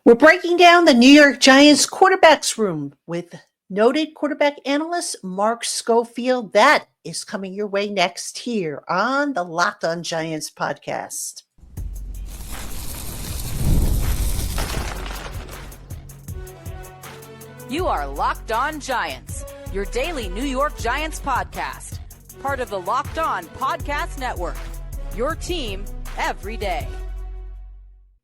We're breaking down the New York Giants quarterbacks room with noted quarterback analyst Mark Schofield. That is coming your way next here on the Locked On Giants podcast. You are Locked On Giants, your daily New York Giants podcast, part of the Locked On Podcast Network, your team every day.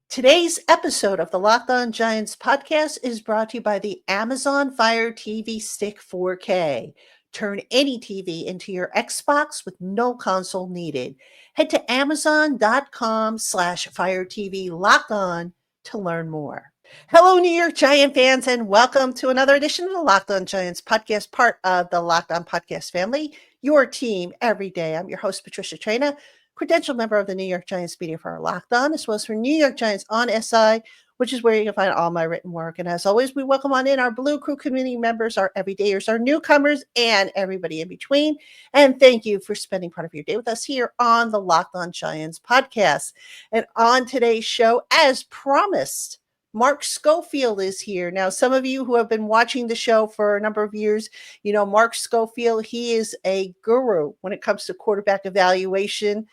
Today's episode of the Locked On Giants podcast is brought to you by the Amazon Fire TV Stick 4K. Turn any TV into your Xbox with no console needed. Head to amazon.com/Fire TV Locked On to learn more. Hello, New York Giant fans, and welcome to another edition of the Locked On Giants podcast, part of the Locked On Podcast family, your team every day. I'm your host, Patricia Traina, credentialed member of the New York Giants media for Locked On, as well as for New York Giants on SI, which is where you can find all my written work. And as always, we welcome on in our Blue Crew community members, our everydayers, our newcomers, and everybody in between. And thank you for spending part of your day with us here on the Locked On Giants podcast. And on today's show, as promised, Mark Schofield is here. Now, some of you who have been watching the show for a number of years, you know, Mark Schofield, he is a guru when it comes to quarterback evaluation.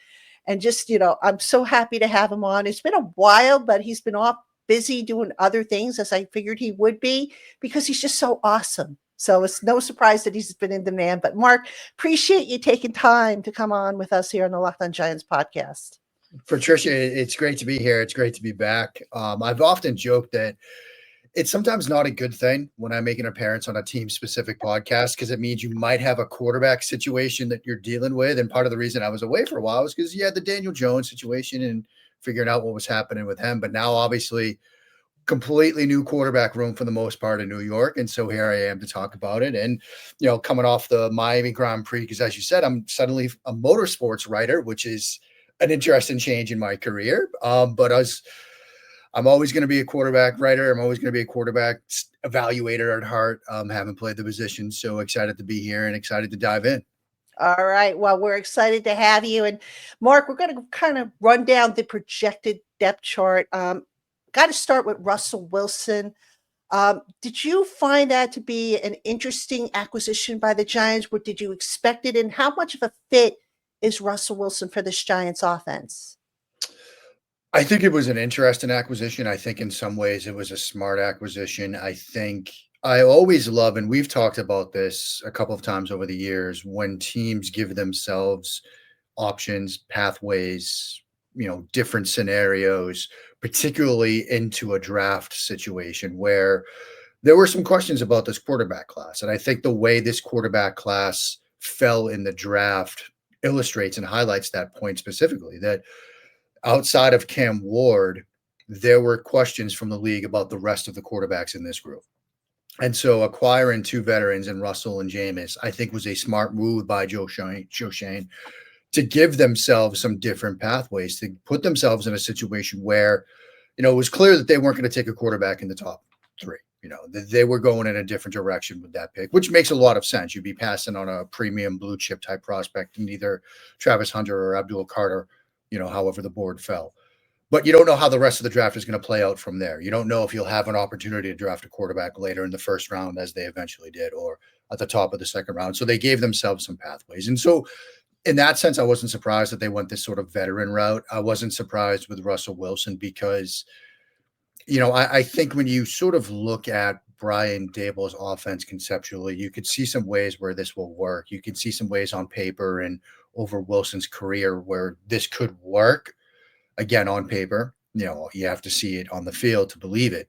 And just, I'm so happy to have him on. It's been a while, but he's been off busy doing other things, as I figured he would be, because he's just so awesome. So it's no surprise that he's been in demand. But Mark, appreciate you taking time to come on with us here on the Locked On Giants podcast. Patricia, it's great to be here. It's great to be back. I've often joked that it's sometimes not a good thing when I make an appearance on a team-specific podcast, because it means you might have a quarterback situation that you're dealing with. And part of the reason I was away for a while was because you had the Daniel Jones situation and figuring out what was happening with him. But now, obviously, completely new quarterback room for the most part in New York. And so here I am to talk about it. And, coming off the Miami Grand Prix, because as you said, I'm suddenly a motorsports writer, which is an interesting change in my career. But I'm always going to be a quarterback writer. I'm always going to be a quarterback evaluator at heart. Haven't played the position. So excited to be here and excited to dive in. All right. Well, we're excited to have you. And Mark, we're going to kind of run down the projected depth chart. Got to start with Russell Wilson. Did you find that to be an interesting acquisition by the Giants? What did you expect it? And how much of a fit is Russell Wilson for this Giants offense? I think it was an interesting acquisition. I think in some ways it was a smart acquisition. I think I always love, and we've talked about this a couple of times over the years, when teams give themselves options, pathways, different scenarios, particularly into a draft situation where there were some questions about this quarterback class. And I think the way this quarterback class fell in the draft illustrates and highlights that point specifically, that outside of Cam Ward, there were questions from the league about the rest of the quarterbacks in this group. And so acquiring two veterans in Russell and Jameis, I think, was a smart move by Joe Schoen to give themselves some different pathways, to put themselves in a situation where, it was clear that they weren't going to take a quarterback in the top three. They were going in a different direction with that pick, which makes a lot of sense. You'd be passing on a premium blue chip type prospect in either Travis Hunter or Abdul Carter, however the board fell. But you don't know how the rest of the draft is going to play out from there. You don't know if you'll have an opportunity to draft a quarterback later in the first round, as they eventually did, or at the top of the second round. So they gave themselves some pathways. And so in that sense, I wasn't surprised that they went this sort of veteran route. I wasn't surprised with Russell Wilson because, I think when you sort of look at Brian Daboll's offense conceptually, you could see some ways where this will work. You can see some ways on paper and over Wilson's career where this could work. Again, on paper, you have to see it on the field to believe it.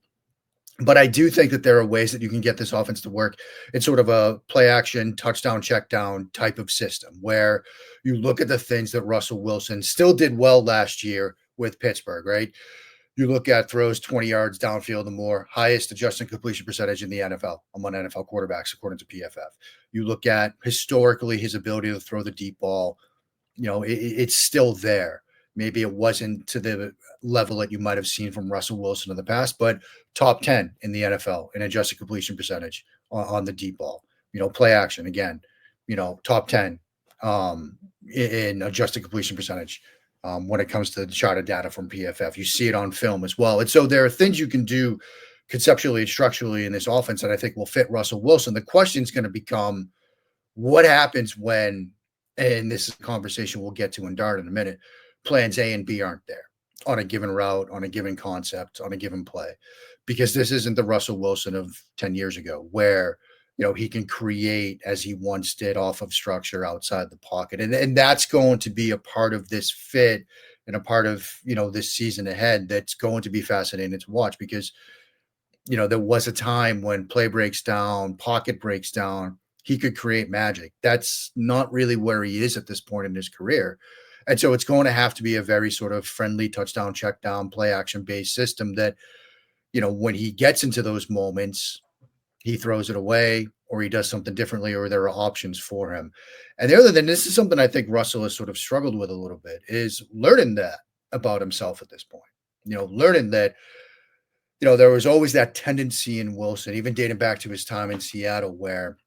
But I do think that there are ways that you can get this offense to work. It's sort of a play action, touchdown, check down type of system where you look at the things that Russell Wilson still did well last year with Pittsburgh, right? You look at throws 20 yards downfield and more, highest adjusted completion percentage in the NFL among NFL quarterbacks, according to PFF. You look at historically his ability to throw the deep ball, it's still there. Maybe it wasn't to the level that you might have seen from Russell Wilson in the past, but top 10 in the NFL in adjusted completion percentage on the deep ball. Play action again, top 10 in adjusted completion percentage when it comes to the shot data from PFF. You see it on film as well. And so there are things you can do conceptually and structurally in this offense that I think will fit Russell Wilson. The question is going to become what happens when, and this is a conversation we'll get to in Dart in a minute, plans A and B aren't there on a given route, on a given concept, on a given play, because this isn't the Russell Wilson of 10 years ago where, he can create as he once did off of structure outside the pocket. And that's going to be a part of this fit and a part of, this season ahead that's going to be fascinating to watch because, there was a time when play breaks down, pocket breaks down, he could create magic. That's not really where he is at this point in his career. And so it's going to have to be a very sort of friendly touchdown, check down, play action based system that, when he gets into those moments, he throws it away or he does something differently or there are options for him. And the other thing, this is something I think Russell has sort of struggled with a little bit, is learning that about himself at this point. Learning that, there was always that tendency in Wilson, even dating back to his time in Seattle, where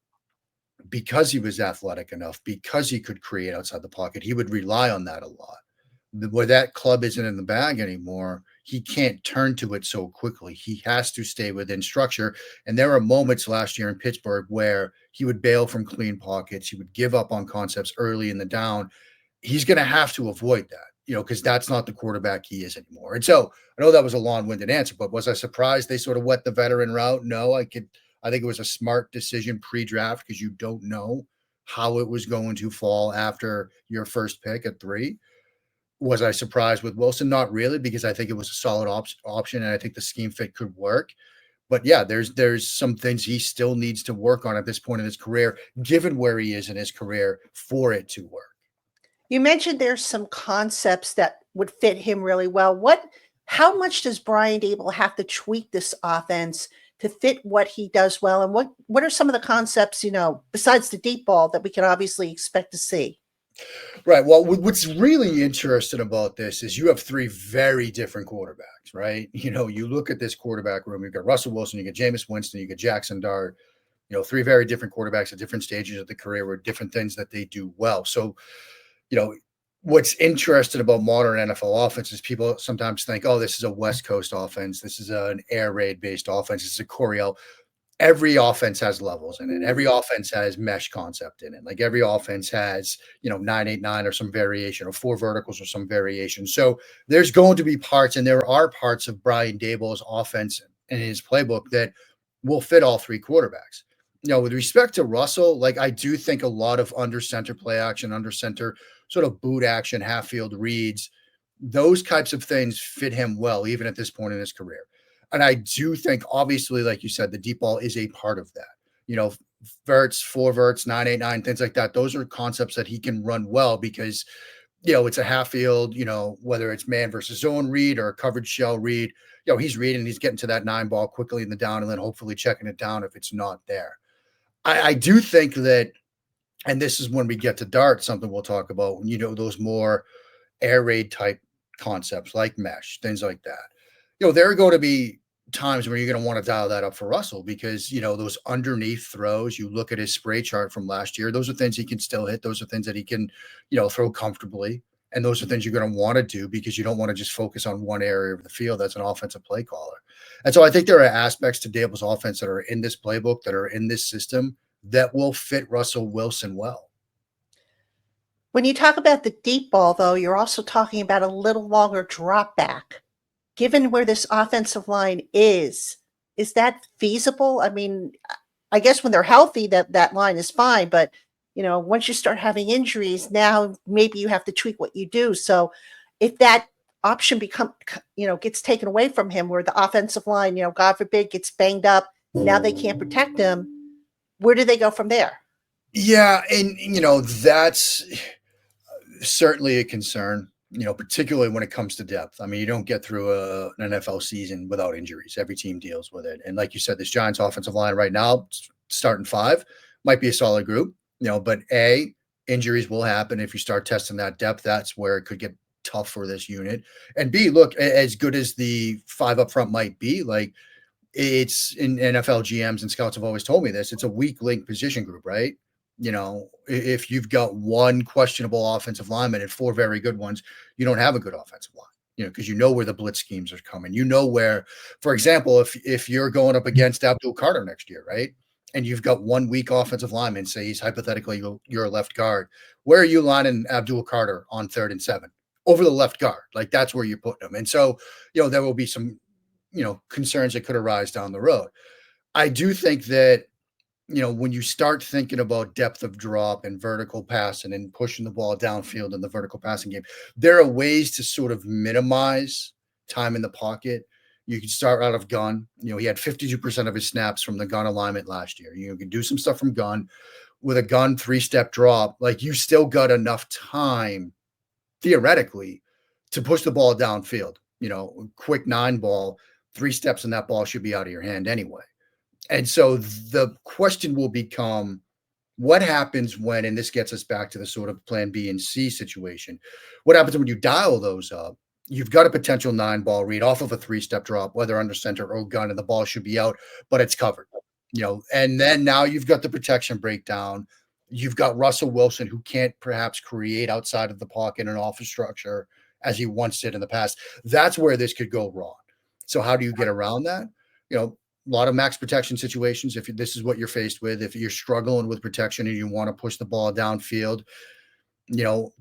because he was athletic enough, because he could create outside the pocket, he would rely on that a lot. Where that club isn't in the bag anymore, he can't turn to it so quickly. He has to stay within structure. And there are moments last year in Pittsburgh where he would bail from clean pockets. He would give up on concepts early in the down. He's going to have to avoid that, because that's not the quarterback he is anymore. And so I know that was a long-winded answer, but was I surprised they sort of went the veteran route? No, I think it was a smart decision pre-draft because you don't know how it was going to fall after your first pick at 3. Was I surprised with Wilson? Not really, because I think it was a solid option, and I think the scheme fit could work. But yeah, there's some things he still needs to work on at this point in his career, given where he is in his career, for it to work. You mentioned there's some concepts that would fit him really well. How much does Brian Daboll have to tweak this offense to fit what he does well? And what are some of the concepts, besides the deep ball, that we can obviously expect to see? Right. Well, what's really interesting about this is you have 3 very different quarterbacks, right? You look at this quarterback room, you've got Russell Wilson, you got Jameis Winston, you got Jackson Dart, 3 very different quarterbacks at different stages of the career with different things that they do well. So, what's interesting about modern NFL offense is people sometimes think, oh, this is a West Coast offense. This is an air raid based offense. This is a Coryell. Every offense has levels in it. Every offense has mesh concept in it. Like every offense has, 9-8-9 or some variation, or 4 verticals or some variation. So there's going to be parts, and there are parts of Brian Daboll's offense and his playbook that will fit all 3 quarterbacks. With respect to Russell, like I do think a lot of under center play action, under center sort of boot action, half field reads, those types of things fit him well, even at this point in his career. And I do think, obviously, like you said, the deep ball is a part of that. Verts, 4 verts, 9-8-9, things like that. Those are concepts that he can run well because, it's a half field, whether it's man versus zone read or a coverage shell read, he's reading, he's getting to that 9 ball quickly in the down and then hopefully checking it down if it's not there. I do think that, and this is when we get to Dart, something we'll talk about, those more air raid type concepts like mesh, things like that. There are going to be times where you're going to want to dial that up for Russell because, those underneath throws, you look at his spray chart from last year, those are things he can still hit. Those are things that he can, throw comfortably. And those are things you're going to want to do because you don't want to just focus on one area of the field. That's an offensive play caller. And so I think there are aspects to Daboll's offense that are in this playbook, that are in this system, that will fit Russell Wilson well. When you talk about the deep ball, though, you're also talking about a little longer drop back. Given where this offensive line is that feasible? I mean, I guess when they're healthy, that line is fine. But, once you start having injuries, now maybe you have to tweak what you do. So if that option gets taken away from him, where the offensive line, God forbid, gets banged up, now they can't protect him, where do they go from there? Yeah. And, that's certainly a concern, particularly when it comes to depth. I mean, you don't get through an NFL season without injuries. Every team deals with it. And like you said, this Giants offensive line right now, starting 5, might be a solid group, but injuries will happen. If you start testing that depth, that's where it could get tough for this unit. And B, look, as good as the 5 up front might be, like, it's in NFL GMs and scouts have always told me this. It's a weak link position group, right? If you've got one questionable offensive lineman and four very good ones, you don't have a good offensive line. Because where the blitz schemes are coming. Where, for example, if you're going up against Abdul Carter next year, right? And you've got 1 weak offensive lineman, say he's hypothetically your left guard. Where are you lining Abdul Carter on 3rd and 7? Over the left guard. Like that's where you're putting him. And so, there will be some, concerns that could arise down the road. I do think that, when you start thinking about depth of drop and vertical passing and pushing the ball downfield in the vertical passing game, there are ways to sort of minimize time in the pocket. You can start out of gun. He had 52% of his snaps from the gun alignment last year. You can do some stuff from gun. With a gun 3-step drop, like you still got enough time, theoretically, to push the ball downfield. Quick 9 ball, 3 steps and that ball should be out of your hand anyway. And so the question will become, what happens when, and this gets us back to the sort of plan B and C situation, what happens when you dial those up? You've got a potential 9-ball read off of a 3-step drop, whether under center or gun, and the ball should be out, but it's covered. And then now you've got the protection breakdown. You've got Russell Wilson, who can't perhaps create outside of the pocket and off a structure as he once did in the past. That's where this could go wrong. So how do you get around that? A lot of max protection situations. If this is what you're faced with, if you're struggling with protection and you want to push the ball downfield,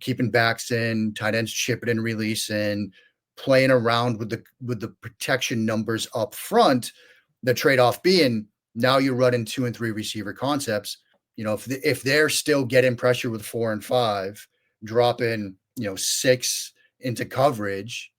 keeping backs in, tight ends chip it and release in, playing around with the protection numbers up front. The trade-off being now you're running 2 and 3 receiver concepts. If they're still getting pressure with 4 and 5, dropping 6 into coverage,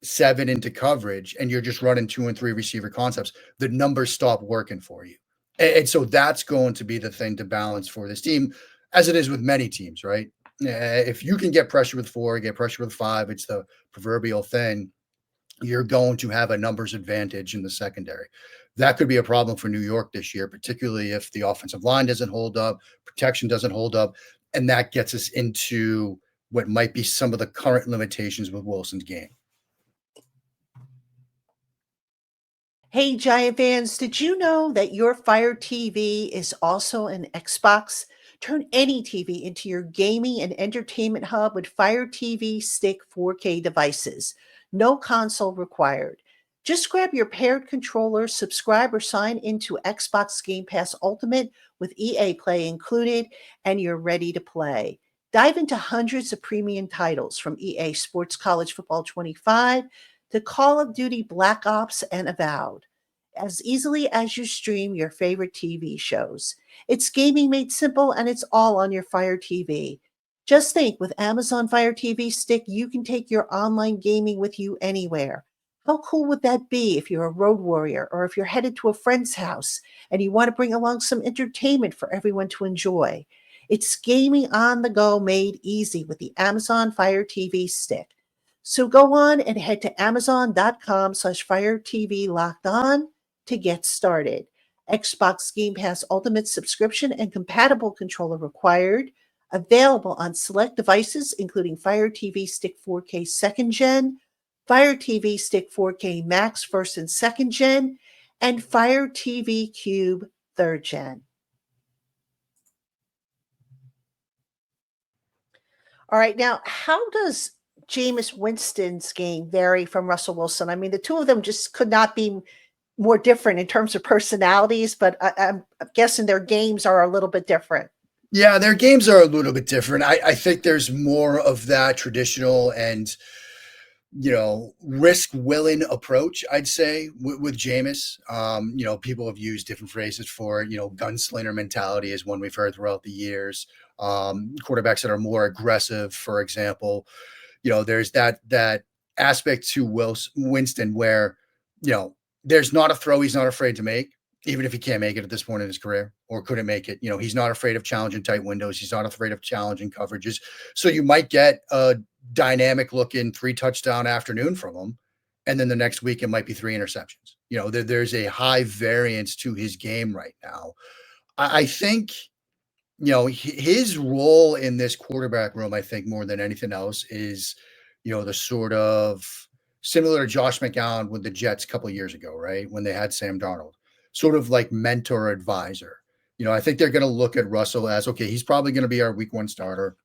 7 into coverage, and you're just running 2 and 3 receiver concepts, the numbers stop working for you. And so that's going to be the thing to balance for this team, as it is with many teams, right? If you can get pressure with 4, get pressure with 5, it's the proverbial thing, you're going to have a numbers advantage in the secondary. That could be a problem for New York this year, particularly if the offensive line doesn't hold up, protection doesn't hold up, and that gets us into what might be some of the current limitations with Wilson's game. Hey, Giant fans, did you know that your Fire TV is also an Xbox? Turn any TV into your gaming and entertainment hub with Fire TV Stick 4K devices. No console required. Just grab your paired controller, subscribe or sign into Xbox Game Pass Ultimate with EA Play included, and you're ready to play. Dive into hundreds of premium titles from EA Sports College Football 25 to Call of Duty Black Ops and Avowed, as easily as you stream your favorite TV shows. It's gaming made simple, and it's all on your Fire TV. Just think, with Amazon Fire TV Stick, you can take your online gaming with you anywhere. How cool would that be if you're a road warrior or if you're headed to a friend's house and you want to bring along some entertainment for everyone to enjoy? It's gaming on the go made easy with the Amazon Fire TV Stick. So go on and head to amazon.com/Fire TV Locked On to get started. Xbox Game Pass Ultimate subscription and compatible controller required. Available on select devices, including Fire TV Stick 4K 2nd Gen, Fire TV Stick 4K Max 1st and 2nd Gen, and Fire TV Cube 3rd Gen. All right, now, how does Jameis Winston's game vary from Russell Wilson? I mean, the two of them just could not be more different in terms of personalities, but I'm guessing their games are a little bit different. Yeah, their games are a little bit different. I think there's more of that traditional and, risk-willing approach, I'd say, with Jameis. People have used different phrases for it. Gunslinger mentality is one we've heard throughout the years. Quarterbacks that are more aggressive, for example. There's that aspect to Winston where, there's not a throw he's not afraid to make, even if he can't make it at this point in his career or couldn't make it. He's not afraid of challenging tight windows. He's not afraid of challenging coverages. So you might get a dynamic looking 3-touchdown afternoon from him. And then the next week, it might be 3 interceptions. There's a high variance to his game right now. I think, his role in this quarterback room, I think more than anything else is, the sort of similar to Josh McCown with the Jets a couple of years ago, right? When they had Sam Darnold, sort of like mentor advisor. I think they're going to look at Russell as, okay, he's probably going to be our week 1 starter.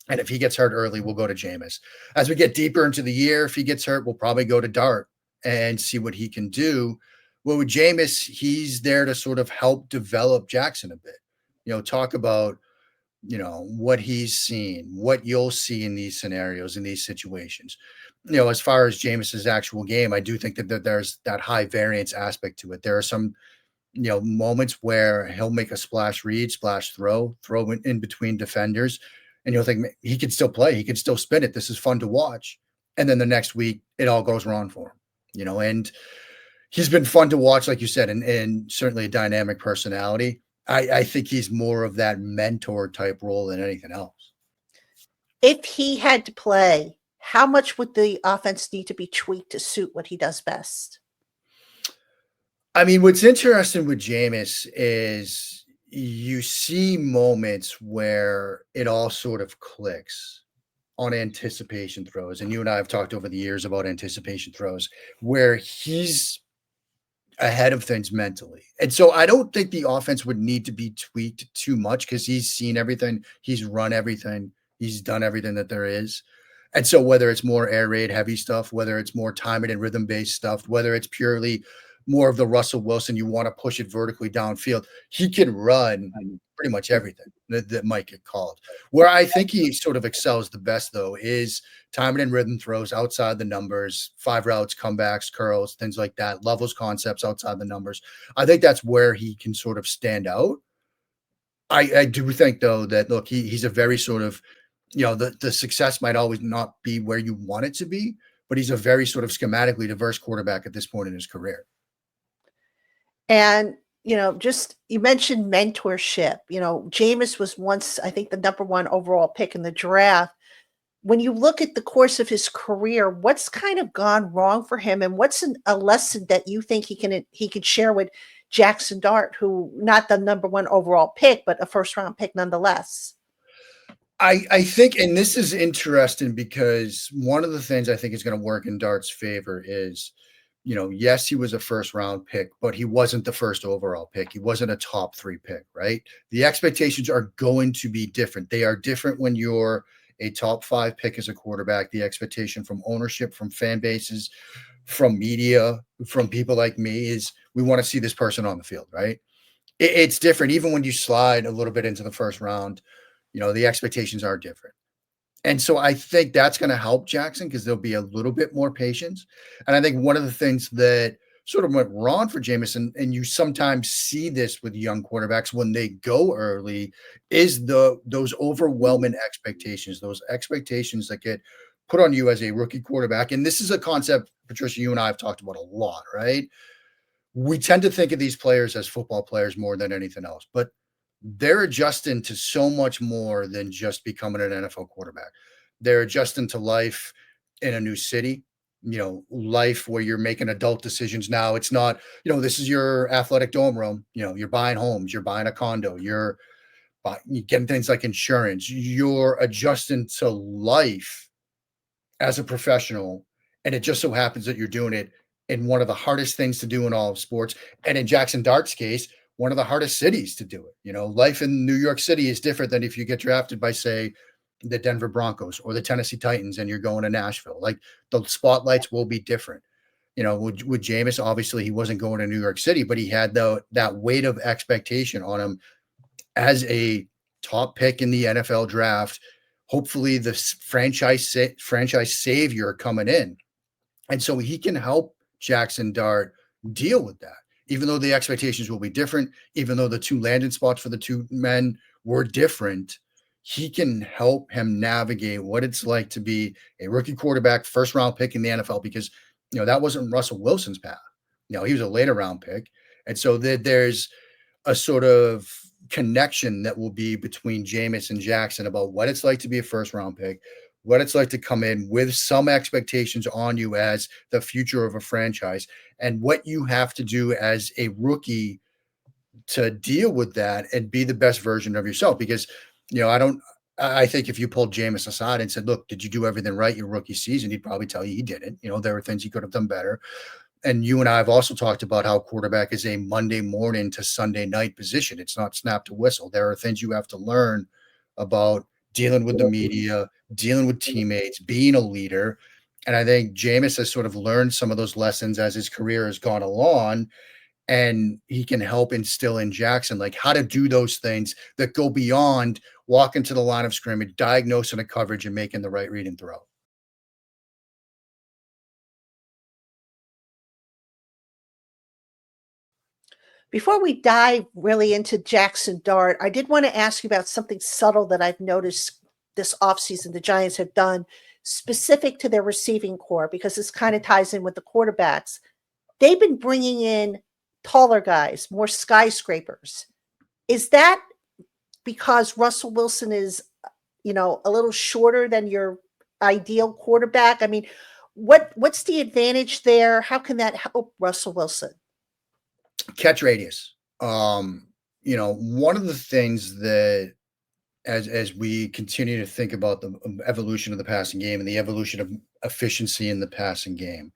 And if he gets hurt early, we'll go to Jameis. As we get deeper into the year, if he gets hurt, we'll probably go to Dart and see what he can do. Well, with Jameis, he's there to sort of help develop Jackson a bit. Talk about, what he's seen, what you'll see in these scenarios, in these situations. As far as Jameis's actual game, I do think that there's that high variance aspect to it. There are some moments where he'll make a splash read, splash throw in between defenders, and you'll think he can still play, he can still spin it. This is fun to watch. And then the next week, it all goes wrong for him, and he's been fun to watch, like you said, and certainly a dynamic personality. I think he's more of that mentor type role than anything else. If he had to play, how much would the offense need to be tweaked to suit what he does best? I mean, what's interesting with Jameis is you see moments where it all sort of clicks on anticipation throws. And you and I have talked over the years about anticipation throws where he's ahead of things mentally. And so I don't think the offense would need to be tweaked too much because he's seen everything. He's run everything. He's done everything that there is. And so whether it's more air raid heavy stuff, whether it's more timing and rhythm based stuff, whether it's purely more of the Russell Wilson, you want to push it vertically downfield, he can run pretty much everything that might get called. Where I think he sort of excels the best, though, is timing and rhythm throws outside the numbers, 5 routes, comebacks, curls, things like that, levels concepts outside the numbers. I think that's where he can sort of stand out. I do think, though, that, look, he's a very sort of, the success might always not be where you want it to be, but he's a very sort of schematically diverse quarterback at this point in his career. And, just you mentioned mentorship. Jameis was once, I think, the number 1 overall pick in the draft. When you look at the course of his career, what's kind of gone wrong for him, and what's a lesson that you think he could share with Jackson Dart, who not the number 1 overall pick, but a first-round pick nonetheless? I think, and this is interesting because one of the things I think is going to work in Dart's favor is, yes, he was a first round pick, but he wasn't the first overall pick. He wasn't a top 3 pick, right? The expectations are going to be different. They are different when you're a top 5 pick as a quarterback. The expectation from ownership, from fan bases, from media, from people like me is we want to see this person on the field, right? It's different. Even when you slide a little bit into the first round, the expectations are different. And so I think that's going to help Jackson because there'll be a little bit more patience. And I think one of the things that sort of went wrong for Jameis, and you sometimes see this with young quarterbacks when they go early, is those overwhelming expectations, those expectations that get put on you as a rookie quarterback. And this is a concept, Patricia, you and I have talked about a lot, right? We tend to think of these players as football players more than anything else, but they're adjusting to so much more than just becoming an NFL quarterback. They're adjusting to life in a new city, life where you're making adult decisions now. It's not, this is your athletic dome room. You're buying homes, you're buying a condo, you're getting things like insurance. You're adjusting to life as a professional. And it just so happens that you're doing it in one of the hardest things to do in all of sports. And in Jackson Dart's case, one of the hardest cities to do it. Life in New York City is different than if you get drafted by, say, the Denver Broncos or the Tennessee Titans and you're going to Nashville. Like the spotlights will be different. With Jameis, obviously he wasn't going to New York City, but he had that weight of expectation on him as a top pick in the NFL draft. Hopefully the franchise savior coming in. And so he can help Jackson Dart deal with that. Even though the expectations will be different, even though the 2 landing spots for the 2 men were different, he can help him navigate what it's like to be a rookie quarterback, first round pick in the NFL, because, that wasn't Russell Wilson's path. He was a later round pick. And so there's a sort of connection that will be between Jameis and Jackson about what it's like to be a first round pick, what it's like to come in with some expectations on you as the future of a franchise, and what you have to do as a rookie to deal with that and be the best version of yourself. Because, I think if you pulled Jameis aside and said, look, did you do everything right your rookie season? He'd probably tell you he didn't. There were things he could have done better. and you and I have also talked about how quarterback is a Monday morning to Sunday night position. It's not snap to whistle. There are things you have to learn about dealing with the media, dealing with teammates, being a leader. And I think Jameis has sort of learned some of those lessons as his career has gone along. And he can help instill in Jackson like how to do those things that go beyond walking to the line of scrimmage, diagnosing a coverage, and making the right read and throw. Before we dive really into Jackson Dart, I did want to ask you about something subtle that I've noticed this offseason the Giants have done specific to their receiving core, because this kind of ties in with the quarterbacks. They've been bringing in taller guys, more skyscrapers. Is that because Russell Wilson is, a little shorter than your ideal quarterback? I mean, what's the advantage there? How can that help Russell Wilson? Catch radius. One of the things that as we continue to think about the evolution of the passing game and the evolution of efficiency in the passing game,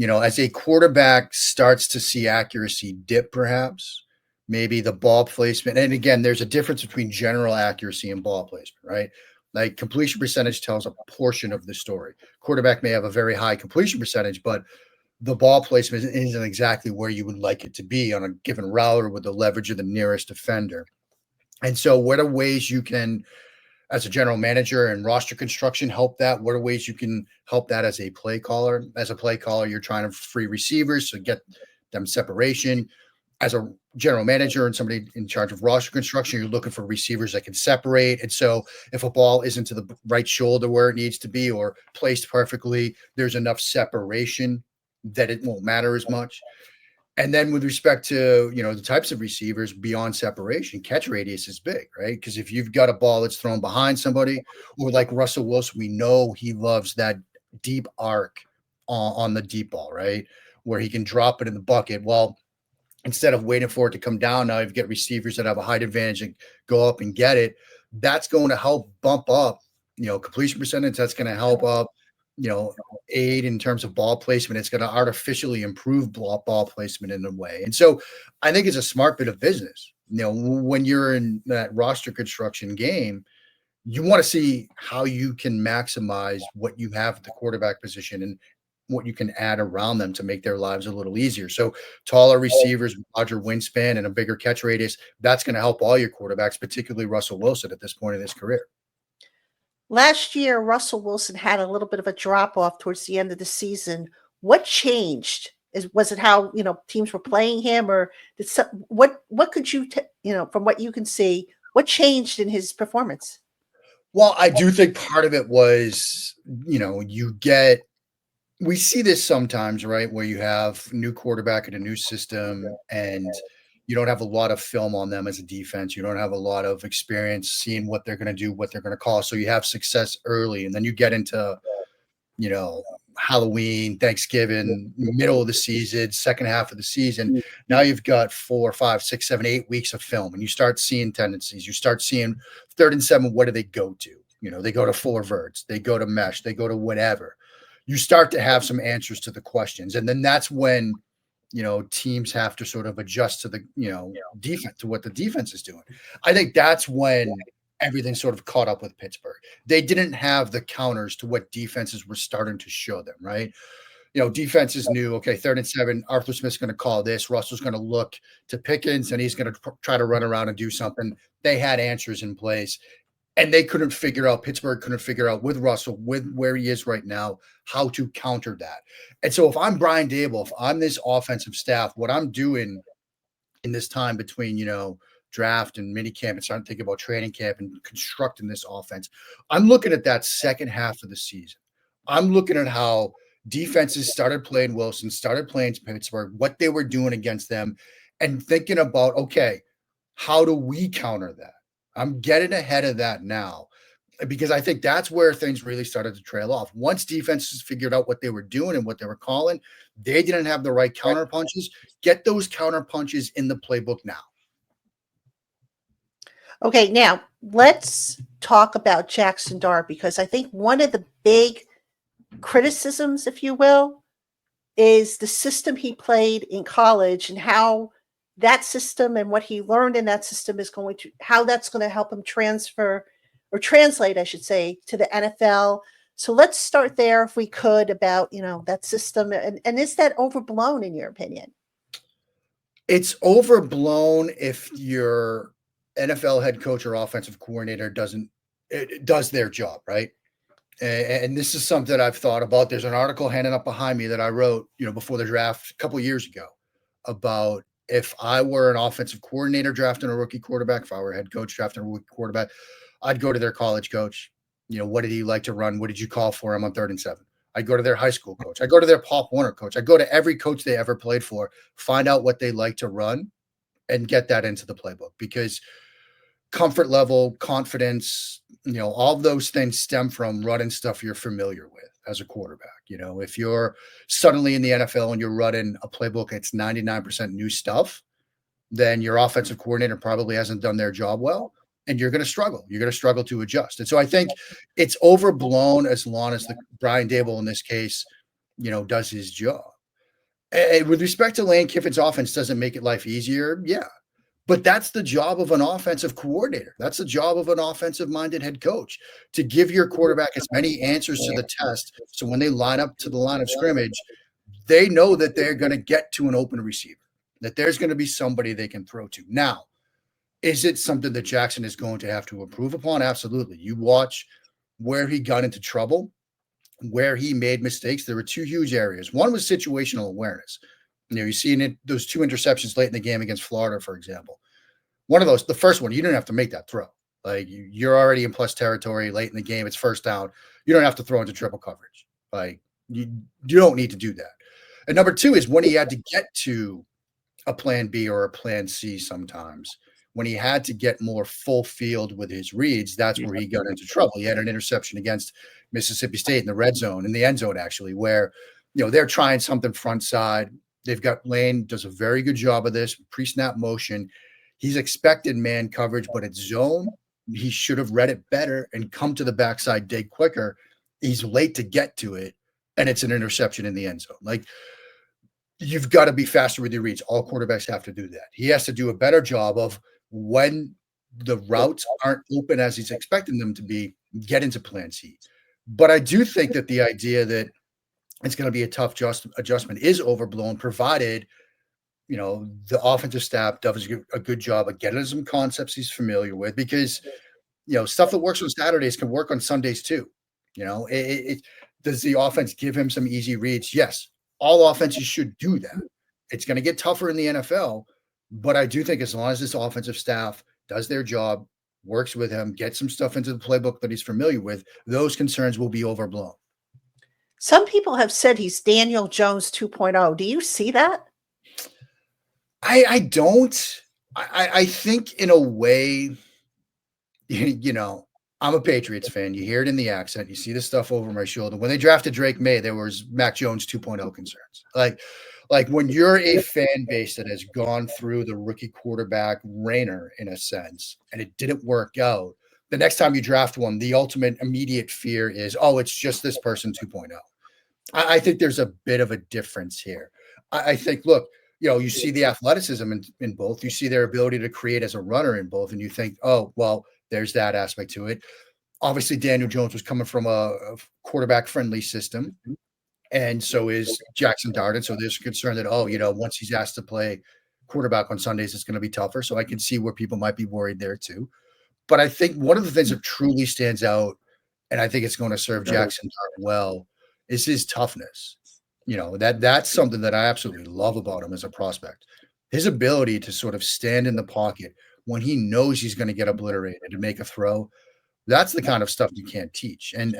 as a quarterback starts to see accuracy dip, perhaps maybe the ball placement. And again, there's a difference between general accuracy and ball placement, right? Like completion percentage tells a portion of the story. Quarterback may have a very high completion percentage, but the ball placement isn't exactly where you would like it to be on a given route or with the leverage of the nearest defender. And so what are ways you can, as a general manager and roster construction, help that? What are ways you can help that as a play caller? As a play caller, you're trying to free receivers, so get them separation. As a general manager and somebody in charge of roster construction, you're looking for receivers that can separate. And so if a ball isn't to the right shoulder where it needs to be or placed perfectly, there's enough separation that it won't matter as much. And then with respect to, the types of receivers beyond separation, catch radius is big, right? Because if you've got a ball that's thrown behind somebody, or like Russell Wilson, we know he loves that deep arc on the deep ball, right? Where he can drop it in the bucket. Well, instead of waiting for it to come down, now you've got receivers that have a height advantage and go up and get it. That's going to help bump up, completion percentage. That's going to help up, aid in terms of ball placement. It's going to artificially improve ball placement in a way. And so I think it's a smart bit of business. When you're in that roster construction game, you want to see how you can maximize what you have at the quarterback position and what you can add around them to make their lives a little easier. So taller receivers, larger wingspan, and a bigger catch radius, that's going to help all your quarterbacks, particularly Russell Wilson at this point in his career. Last year, Russell Wilson had a little bit of a drop off towards the end of the season. What changed? Was it how teams were playing him, or what could you from what you can see, what changed in his performance? Well, I do think part of it was we see this sometimes, right, where you have new quarterback in a new system and you don't have a lot of film on them as a defense. You don't have a lot of experience seeing what they're going to do, what they're going to call. So you have success early, and then you get into, Halloween, Thanksgiving, middle of the season, second half of the season. Now you've got 4, 5, 6, 7, 8 weeks of film, and you start seeing tendencies. You start seeing 3rd and 7. What do they go to? They go to 4 verts, they go to mesh, they go to whatever. You start to have some answers to the questions, and then that's when teams have to sort of adjust to the, defense, to what the defense is doing. I think that's when everything sort of caught up with Pittsburgh. They didn't have the counters to what defenses were starting to show them, right? Defenses knew, okay, 3rd and 7, Arthur Smith's going to call this. Russell's going to look to Pickens, and he's going to try to run around and do something. They had answers in place. And they couldn't figure out, Pittsburgh couldn't figure out with Russell, with where he is right now, how to counter that. And so if I'm Brian Daboll, if I'm this offensive staff, what I'm doing in this time between, draft and minicamp and starting to think about training camp and constructing this offense, I'm looking at that second half of the season. I'm looking at how defenses started playing Wilson, started playing Pittsburgh, what they were doing against them, and thinking about, okay, how do we counter that? I'm getting ahead of that now because I think that's where things really started to trail off. Once defenses figured out what they were doing and what they were calling, they didn't have the right counter punches. Get those counter punches in the playbook now. Okay, now let's talk about Jackson Dart, because I think one of the big criticisms, if you will, is the system he played in college and how that system and what he learned in that system is going to, how that's going to help him transfer or translate, I should say, to the NFL. So let's start there if we could about, that system. And is that overblown in your opinion? It's overblown if your NFL head coach or offensive coordinator does their job, right? And this is something I've thought about. There's an article handed up behind me that I wrote, before the draft a couple years ago about if I were an offensive coordinator drafting a rookie quarterback, if I were a head coach drafting a rookie quarterback, I'd go to their college coach. What did he like to run? What did you call for him on 3rd and 7? I'd go to their high school coach. I'd go to their Pop Warner coach. I'd go to every coach they ever played for, find out what they like to run and get that into the playbook, because comfort level, confidence, all of those things stem from running stuff you're familiar with as a quarterback. If you're suddenly in the NFL and you're running a playbook that's 99% new stuff, then your offensive coordinator probably hasn't done their job well, and you're going to struggle. You're going to struggle to adjust. And so I think it's overblown as long as the Brian Daboll in this case, does his job. And with respect to Lane Kiffin's offense, doesn't make it life easier. Yeah. But that's the job of an offensive coordinator. That's the job of an offensive-minded head coach, to give your quarterback as many answers to the test. So when they line up to the line of scrimmage, they know that they're going to get to an open receiver, that there's going to be somebody they can throw to. Now, is it something that Jackson is going to have to improve upon? Absolutely. You watch where he got into trouble, where he made mistakes. There were 2 huge areas. One was situational awareness. You see in those 2 interceptions late in the game against Florida, for example. One of those, the first one, you didn't have to make that throw. Like, you're already in plus territory late in the game. It's 1st down. You don't have to throw into triple coverage. Like, you don't need to do that. And number 2 is when he had to get to a plan B or a plan C sometimes. When he had to get more full field with his reads, that's where he got into trouble. He had an interception against Mississippi State in the red zone, in the end zone, actually, where, they're trying something front side. They've got Lane does a very good job of this pre-snap motion. He's expected man coverage, but it's zone. He should have read it better and come to the backside dig quicker. He's late to get to it, and it's an interception in the end zone. Like, you've got to be faster with your reads. All quarterbacks have to do that. He has to do a better job of, when the routes aren't open as he's expecting them to be, get into plan C. But I do think that the idea that it's going to be a tough adjustment is overblown, provided, the offensive staff does a good job of getting some concepts he's familiar with, because, stuff that works on Saturdays can work on Sundays too. Does the offense give him some easy reads? Yes. All offenses should do that. It's going to get tougher in the NFL, but I do think as long as this offensive staff does their job, works with him, gets some stuff into the playbook that he's familiar with, those concerns will be overblown. Some people have said he's Daniel Jones 2.0. Do you see that? I don't. I think in a way, I'm a Patriots fan. You hear it in the accent. You see the stuff over my shoulder. When they drafted Drake May, there was Mac Jones 2.0 concerns. Like when you're a fan base that has gone through the rookie quarterback rainer in a sense, and it didn't work out, the next time you draft one, the ultimate immediate fear is, oh, it's just this person 2.0. I think there's a bit of a difference here. I think, look, you see the athleticism in both. You see their ability to create as a runner in both, and you think, oh, well, there's that aspect to it. Obviously, Daniel Jones was coming from a quarterback-friendly system, and so is Jackson Dart. So there's concern that, once he's asked to play quarterback on Sundays, it's going to be tougher. So I can see where people might be worried there too. But I think one of the things that truly stands out, and I think it's going to serve Jackson Dart well, is his toughness. That's something that I absolutely love about him as a prospect. His ability to sort of stand in the pocket when he knows he's going to get obliterated to make a throw. That's the kind of stuff you can't teach. And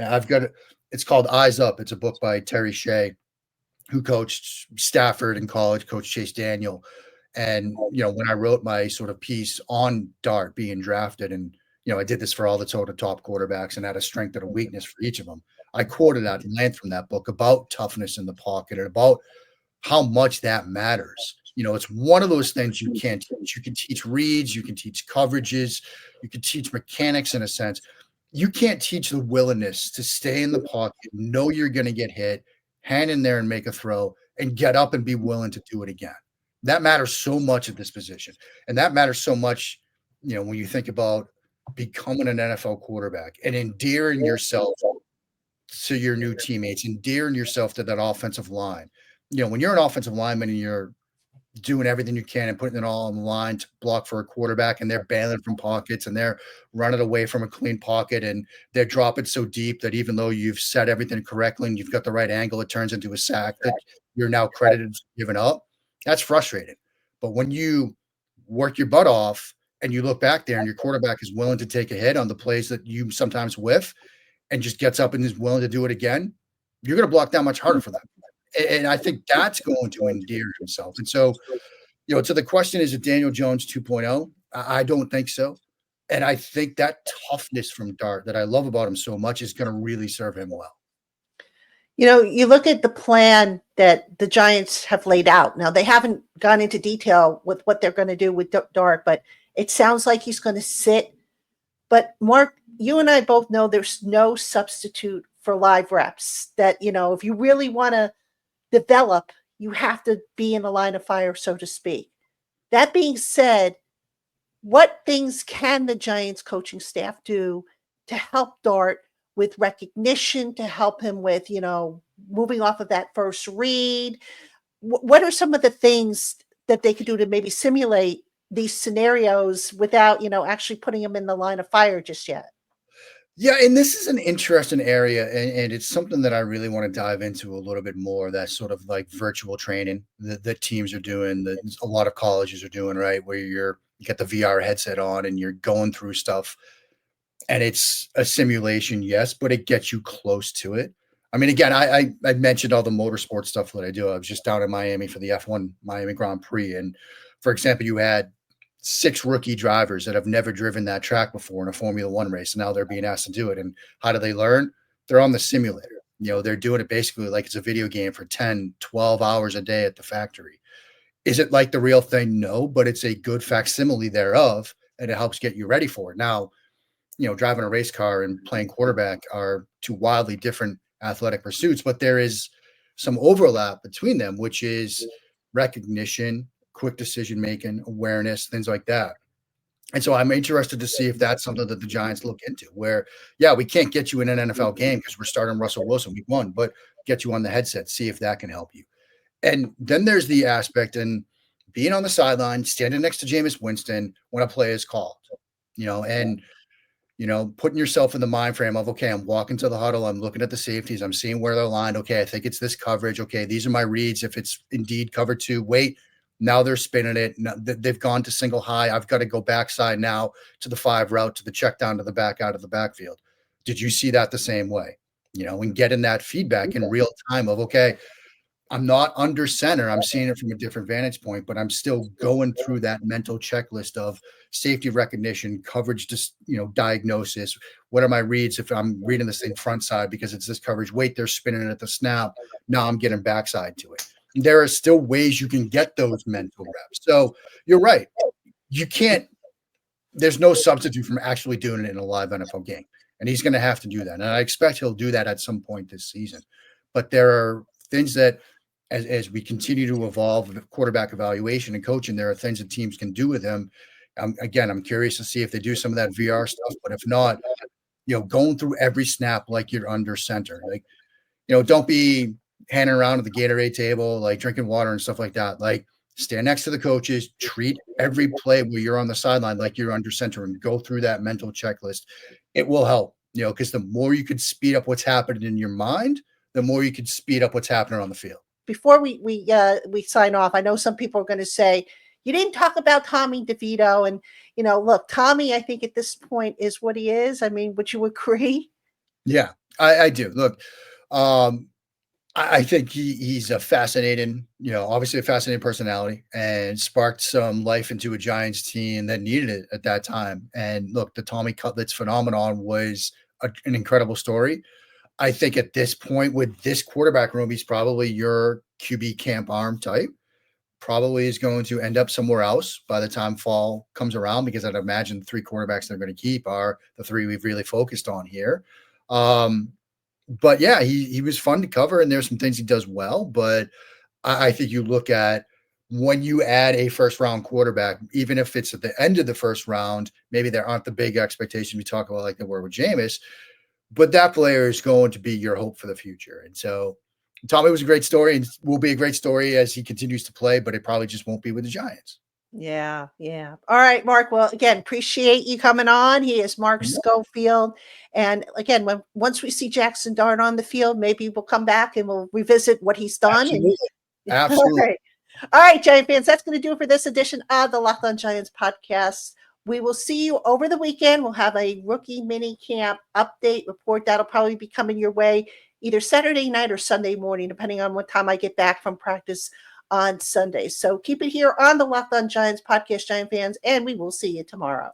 it's called Eyes Up. It's a book by Terry Shea, who coached Stafford in college, coached Chase Daniel. And, when I wrote my sort of piece on Dart being drafted, and, I did this for all the top quarterbacks and had a strength and a weakness for each of them, I quoted that line from that book about toughness in the pocket and about how much that matters. It's one of those things you can't teach. You can teach reads, you can teach coverages, you can teach mechanics in a sense. You can't teach the willingness to stay in the pocket, know you're going to get hit, hand in there and make a throw, and get up and be willing to do it again. That matters so much at this position. And that matters so much, when you think about becoming an NFL quarterback and endearing yourself to your new teammates, endearing yourself to that offensive line. When you're an offensive lineman and you're doing everything you can and putting it all on the line to block for a quarterback, and they're bailing from pockets and they're running away from a clean pocket and they're dropping so deep that even though you've set everything correctly and you've got the right angle, it turns into a sack that you're now credited for giving up. That's frustrating. But when you work your butt off and you look back there and your quarterback is willing to take a hit on the plays that you sometimes whiff and just gets up and is willing to do it again, you're going to block that much harder for them. And I think that's going to endear himself. And so, so the question is, Daniel Jones 2.0? I don't think so. And I think that toughness from Dart that I love about him so much is going to really serve him well. You look at the plan that the Giants have laid out. Now, they haven't gone into detail with what they're going to do with Dart, but it sounds like he's going to sit. But Mark, you and I both know there's no substitute for live reps. That, if you really want to develop, you have to be in the line of fire, so to speak. That being said, what things can the Giants coaching staff do to help Dart with recognition, to help him with, moving off of that first read? What are some of the things that they could do to maybe simulate these scenarios without, actually putting him in the line of fire just yet? Yeah, and this is an interesting area, and it's something that I really want to dive into a little bit more, that sort of like virtual training that teams are doing, that a lot of colleges are doing, right, where you get the VR headset on and you're going through stuff, and it's a simulation, yes, but it gets you close to it. I mean, again, I mentioned all the motorsport stuff that I do. I was just down in Miami for the F1 Miami Grand Prix, and for example, you had 6 rookie drivers that have never driven that track before in a Formula One race. And now they're being asked to do it. And how do they learn? They're on the simulator. They're doing it basically like it's a video game for 10, 12 hours a day at the factory. Is it like the real thing? No, but it's a good facsimile thereof, and it helps get you ready for it. Now, driving a race car and playing quarterback are 2 wildly different athletic pursuits, but there is some overlap between them, which is recognition, quick decision-making, awareness, things like that. And so I'm interested to see if that's something that the Giants look into, where, yeah, we can't get you in an NFL game because we're starting Russell Wilson week 1, but get you on the headset, see if that can help you. And then there's the aspect and being on the sideline, standing next to Jameis Winston when a play is called, and putting yourself in the mind frame of, okay, I'm walking to the huddle, I'm looking at the safeties, I'm seeing where they're lined. Okay, I think it's this coverage. Okay, these are my reads. If it's indeed cover 2, wait, now they're spinning it. Now they've gone to single high. I've got to go backside now to the 5 route, to the check down to the back out of the backfield. Did you see that the same way? And getting that feedback in real time of, okay, I'm not under center. I'm seeing it from a different vantage point, but I'm still going through that mental checklist of safety recognition, coverage, diagnosis. What are my reads if I'm reading this thing front side because it's this coverage? Wait, they're spinning it at the snap. Now I'm getting backside to it. There are still ways you can get those mental reps. So you're right. You can't, there's no substitute from actually doing it in a live NFL game. And he's going to have to do that. And I expect he'll do that at some point this season. But there are things that, as we continue to evolve with quarterback evaluation and coaching, there are things that teams can do with him. I'm curious to see if they do some of that VR stuff. But if not, going through every snap like you're under center. Like, don't be handing around at the Gatorade table, like drinking water and stuff like that. Like, stand next to the coaches, treat every play where you're on the sideline like you're under center, and go through that mental checklist. It will help, because the more you could speed up what's happening in your mind, the more you could speed up what's happening on the field. Before we sign off, I know some people are going to say, you didn't talk about Tommy DeVito. And, look, Tommy, I think at this point is what he is. I mean, would you agree? Yeah, I do. Look, I think he's a fascinating, obviously a fascinating personality, and sparked some life into a Giants team that needed it at that time. And look, the Tommy Cutlets phenomenon was an incredible story. I think at this point with this quarterback room, he's probably your QB camp arm type. Probably is going to end up somewhere else by the time fall comes around, because I'd imagine the 3 quarterbacks they're going to keep are the 3 we've really focused on here. But yeah, he was fun to cover, and there's some things he does well, but I think you look at when you add a first round quarterback, even if it's at the end of the first round, maybe there aren't the big expectations we talk about like there were with Jameis, but that player is going to be your hope for the future. And so Tommy was a great story and will be a great story as he continues to play, but it probably just won't be with the Giants. Yeah, yeah. All right, Mark. Well, again, appreciate you coming on. He is Mark Schofield. And again, once we see Jackson Dart on the field, maybe we'll come back and we'll revisit what he's done. Absolutely. And Absolutely. All right, Giant fans, that's going to do it for this edition of the Locked On Giants podcast. We will see you over the weekend. We'll have a rookie mini camp update report. That'll probably be coming your way either Saturday night or Sunday morning, depending on what time I get back from practice on Sunday. So keep it here on the Locked On Giants podcast, Giant fans, and we will see you tomorrow.